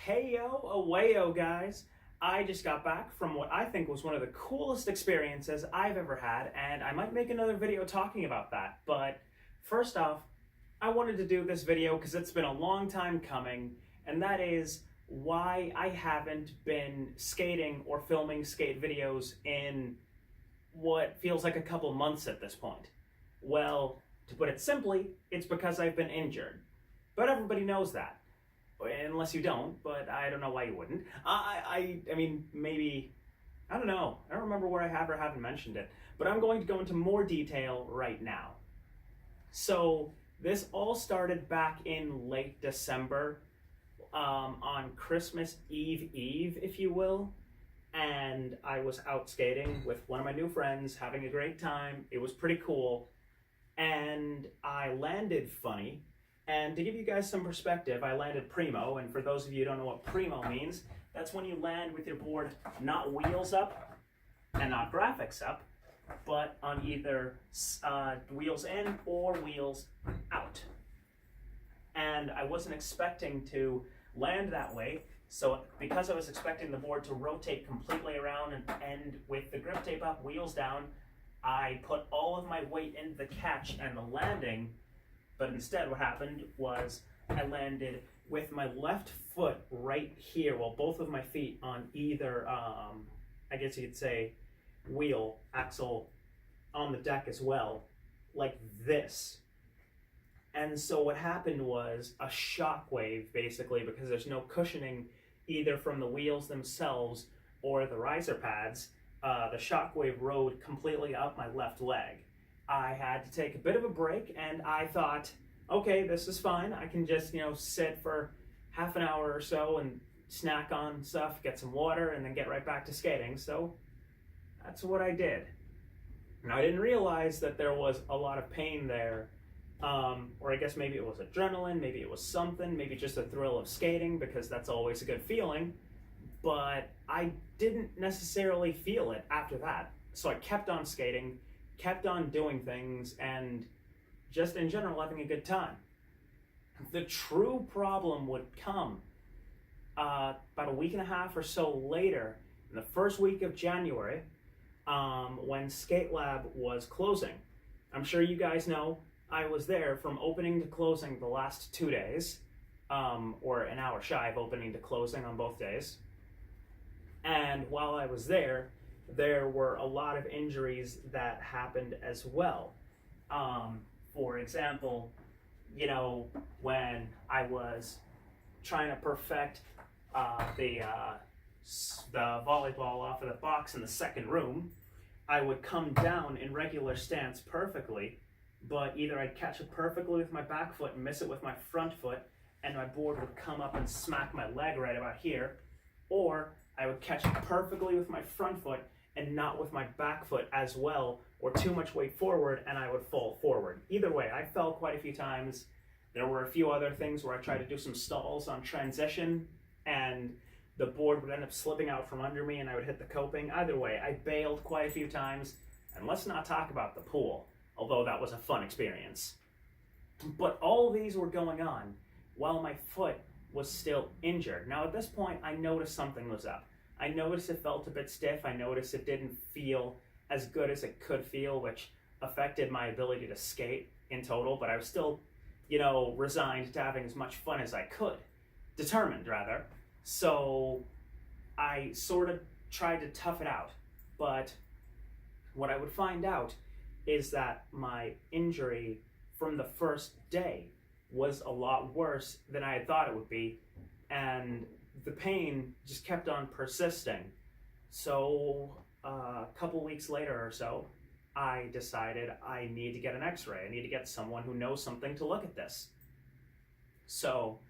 Hey yo, awayo guys. I just got back from what I think was one of the coolest experiences I've ever had, and I might make another video talking about that. But first off, I wanted to do this video because it's been a long time coming, and that is why I haven't been skating or filming skate videos in what feels like a couple months at this point. Well, to put it simply, it's because I've been injured. But everybody knows that. Unless you don't, but I don't know why you wouldn't. I mean, maybe, I don't know. I don't remember where I have or haven't mentioned it, but I'm going to go into more detail right now. So this all started back in late December, on Christmas Eve, if you will, and I was out skating with one of my new friends, having a great time. It was pretty cool, and I landed funny. And to give you guys some perspective, I landed primo, and for those of you who don't know what primo means, that's when you land with your board not wheels up and not graphics up, but on either wheels in or wheels out. And I wasn't expecting to land that way, so because I was expecting the board to rotate completely around and end with the grip tape up, wheels down, I put all of my weight into the catch and the landing. But instead what happened was I landed with my left foot right here, well, both of my feet on either, I guess you could say, wheel, axle on the deck as well, like this. And so what happened was a shock wave, basically, because there's no cushioning either from the wheels themselves or the riser pads. The shock wave rode completely up my left leg. I had to take a bit of a break, and I thought, okay, this is fine. I can just, sit for half an hour or so and snack on stuff, get some water, and then get right back to skating. So that's what I did. Now, I didn't realize that there was a lot of pain there, or I guess maybe it was adrenaline, maybe it was something, maybe just the thrill of skating, because that's always a good feeling, but I didn't necessarily feel it after that. So I kept on skating, kept on doing things, and just in general having a good time. The true problem would come about a week and a half or so later, in the first week of January, when Skate Lab was closing. I'm sure you guys know I was there from opening to closing the last 2 days, or an hour shy of opening to closing on both days. And while I was there were a lot of injuries that happened as well. For example, when I was trying to perfect the volleyball off of the box in the second room, I would come down in regular stance perfectly, but either I'd catch it perfectly with my back foot and miss it with my front foot, and my board would come up and smack my leg right about here, or I would catch it perfectly with my front foot and not with my back foot as well, or too much weight forward, and I would fall forward. Either way, I fell quite a few times. There were a few other things where I tried to do some stalls on transition, and the board would end up slipping out from under me, and I would hit the coping. Either way, I bailed quite a few times, and let's not talk about the pool, although that was a fun experience. But all these were going on while my foot was still injured. Now at this point, I noticed something was up. I noticed it felt a bit stiff. I noticed it didn't feel as good as it could feel, which affected my ability to skate in total, but I was still, resigned to having as much fun as I could. Determined, rather. So I sort of tried to tough it out. But what I would find out is that my injury from the first day was a lot worse than I had thought it would be, and the pain just kept on persisting. So a couple weeks later or so, I decided I need to get an x-ray. I need to get someone who knows something to look at this. So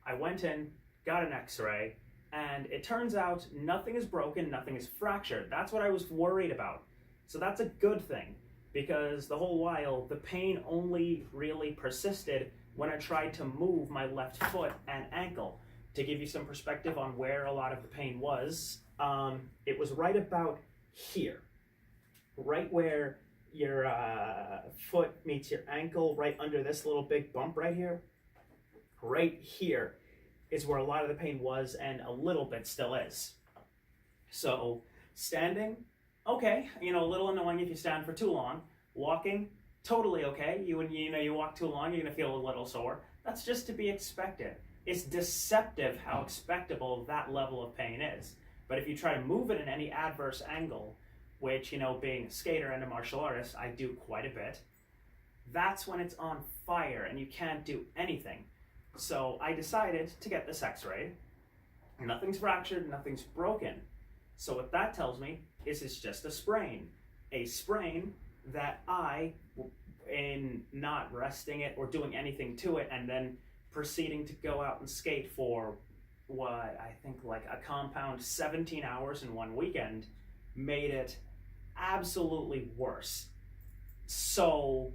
I went in, got an x-ray, and it turns out nothing is broken, nothing is fractured. That's what I was worried about. So that's a good thing, because the whole while the pain only really persisted when I tried to move my left foot and ankle. To give you some perspective on where a lot of the pain was, it was right about here, right where your foot meets your ankle, right under this little big bump right here. Right here is where a lot of the pain was and a little bit still is. So standing, okay, a little annoying if you stand for too long. Walking, totally okay. You walk too long, you're gonna feel a little sore. That's just to be expected. It's deceptive how expectable that level of pain is. But if you try to move it in any adverse angle, which, being a skater and a martial artist, I do quite a bit, that's when it's on fire and you can't do anything. So I decided to get this x-rayed. Nothing's fractured, nothing's broken. So what that tells me is it's just a sprain. A sprain that I, in not resting it or doing anything to it and then proceeding to go out and skate for what I think like a compound 17 hours in one weekend, made it absolutely worse. So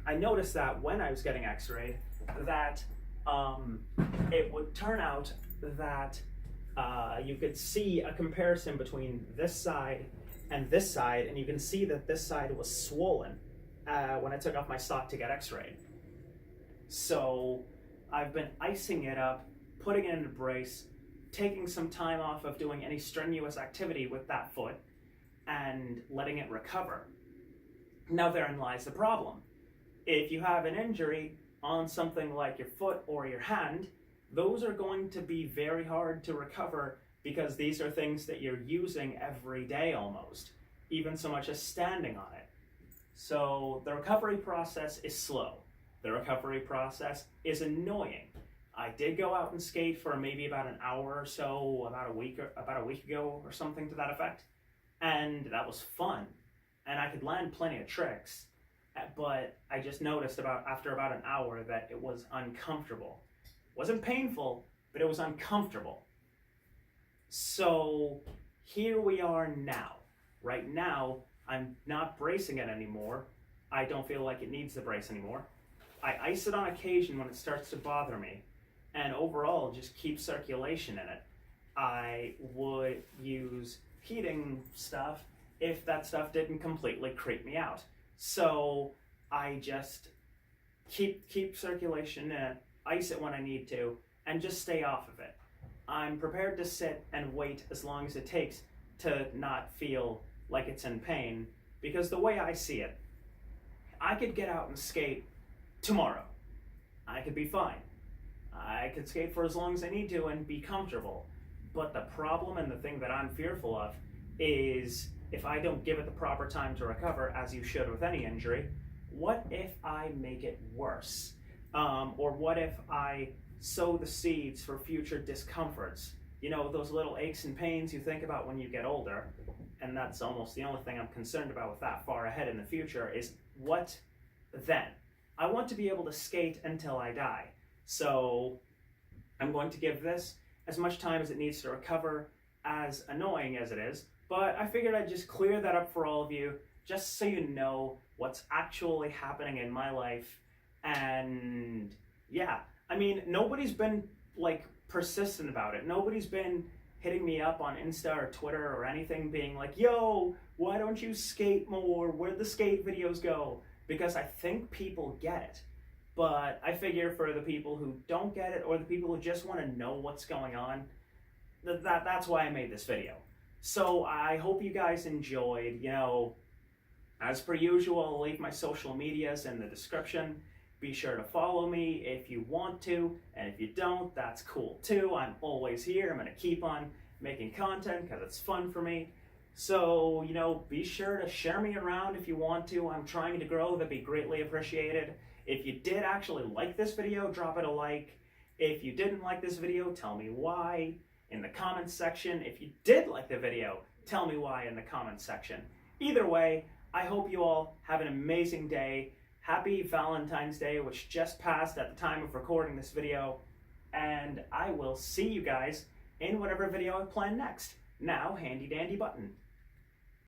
I noticed that when I was getting x-rayed that it would turn out that you could see a comparison between this side, and you can see that this side was swollen when I took off my sock to get x-rayed. So I've been icing it up, putting it in a brace, taking some time off of doing any strenuous activity with that foot, and letting it recover. Now therein lies the problem. If you have an injury on something like your foot or your hand, those are going to be very hard to recover because these are things that you're using every day almost, even so much as standing on it. So the recovery process is slow. The recovery process is annoying. I did go out and skate for maybe about an hour or so, about a week ago or something to that effect, and that was fun. And I could land plenty of tricks, but I just noticed after about an hour that it was uncomfortable. It wasn't painful, but it was uncomfortable. So here we are now. Right now, I'm not bracing it anymore. I don't feel like it needs the brace anymore. I ice it on occasion when it starts to bother me, and overall just keep circulation in it. I would use heating stuff if that stuff didn't completely creep me out. So I just keep circulation in it, ice it when I need to, and just stay off of it. I'm prepared to sit and wait as long as it takes to not feel like it's in pain, because the way I see it, I could get out and skate tomorrow. I could be fine. I could skate for as long as I need to and be comfortable. But the problem and the thing that I'm fearful of is if I don't give it the proper time to recover, as you should with any injury, what if I make it worse? Or what if I sow the seeds for future discomforts? Those little aches and pains you think about when you get older, and that's almost the only thing I'm concerned about with that far ahead in the future, is what then? I want to be able to skate until I die. So I'm going to give this as much time as it needs to recover, as annoying as it is, but I figured I'd just clear that up for all of you, just so you know what's actually happening in my life. And yeah, nobody's been persistent about it. Nobody's been hitting me up on Insta or Twitter or anything being like, yo, why don't you skate more? Where'd the skate videos go? Because I think people get it. But I figure for the people who don't get it, or the people who just want to know what's going on, that's why I made this video. So I hope you guys enjoyed. As per usual, I'll leave my social medias in the description. Be sure to follow me if you want to, and if you don't, that's cool too. I'm always here. I'm going to keep on making content because it's fun for me. So, be sure to share me around if you want to. I'm trying to grow. That'd be greatly appreciated. If you did actually like this video, drop it a like. If you didn't like this video, tell me why in the comments section. If you did like the video, tell me why in the comments section. Either way, I hope you all have an amazing day. Happy Valentine's Day, which just passed at the time of recording this video. And I will see you guys in whatever video I plan next. Now, handy dandy button.